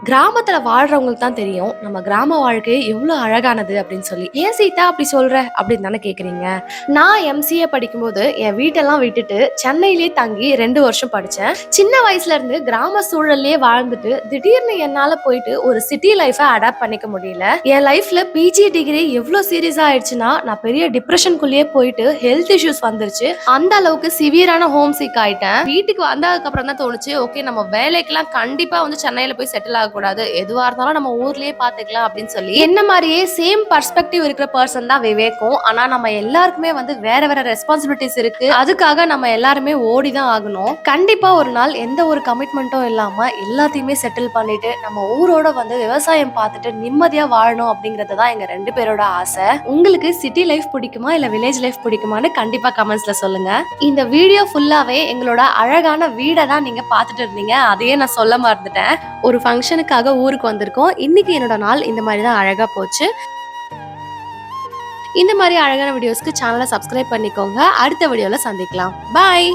கிராமத்துல வாழ்றவங்களுக்கு தான் தெரியும் நம்ம கிராம வாழ்க்கை எவ்வளவு அழகானது அப்படின்னு சொல்லி. ஏன் சீதா அப்படி சொல்ற அப்படின்னு தானே கேக்குறீங்க. நான் எம்சிஏ படிக்கும்போது என் வீட்டெல்லாம் விட்டுட்டு சென்னையிலேயே தங்கி 2 வருஷம் படிச்சேன். சின்ன வயசுல இருந்து கிராம சூழல்லே வாழ்ந்துட்டு திடீர்னு என்னால போயிட்டு ஒரு சிட்டி லைஃபை அடாப்ட் பண்ணிக்க முடியல. என் லைஃப்ல பிஜி டிகிரி எவ்வளவு சீரியஸா ஆயிடுச்சுன்னா நான் பெரிய டிப்ரெஷனுக்குள்ளேயே போயிட்டு ஹெல்த் இஷ்யூஸ் வந்துருச்சு. அந்த அளவுக்கு சிவியரான ஹோம் சிக் ஆயிட்டேன். வீட்டுக்கு வந்ததுக்கு அப்புறம் தான் தோணுச்சு, ஓகே நம்ம வேலைக்கெல்லாம் கண்டிப்பா வந்து சென்னையில போய் செட்டில் ஆக கூடாது, எதுவா இருந்தாலும் நம்ம ஊர்லயே பாத்துக்கலாம் அப்படின்னு சொல்லி என்ன மாதிரியே சேம் பர்ஸ்பெக்டிவ் இருக்கிற பர்சன் தான் விவேக்கும். ஆனா நம்ம எல்லாருக்குமே வந்து வேற வேற ரெஸ்பான்சிபிலிட்டிஸ் இருக்கு. அதுக்காக நம்ம எல்லாருமே ஓடிதான் ஆகணும். கண்டிப்பா ஒரு நாள் எந்த ஒரு கமிட்மெண்ட்டும் இல்லாம எல்லாத்தையுமே செட்டில் பண்ணிட்டு நம்ம ஊரோட வந்து விவசாயம் பார்த்துட்டு நிம்மதியா வாழணும் அப்படிங்கறது தான் எங்க 2 பேரோட ஆசை. உங்களுக்கு சிட்டி லைஃப் பிடிக்குமா இல்ல வில்லேஜ் லைஃப் பிடிக்குமான்னு கண்டிப்பா கமெண்ட்ஸ்ல சொல்லுங்க. இந்த வீடியோ ஃபுல்லாவே எங்களோட அழகான வீடை தான் நீங்க பாத்துட்டு இருந்தீங்க, அதையே நான் சொல்ல மறந்துட்டேன். ஒரு ஃபங்க்ஷனுக்காக ஊருக்கு வந்திருக்கோம். இன்னைக்கு என்னோட நாள் இந்த மாதிரி தான் அழகா போச்சு. இந்த மாதிரி அழகான வீடியோஸ்க்கு சேனலை சப்ஸ்கிரைப் பண்ணிக்கோங்க. அடுத்த வீடியோல சந்திக்கலாம். பாய்.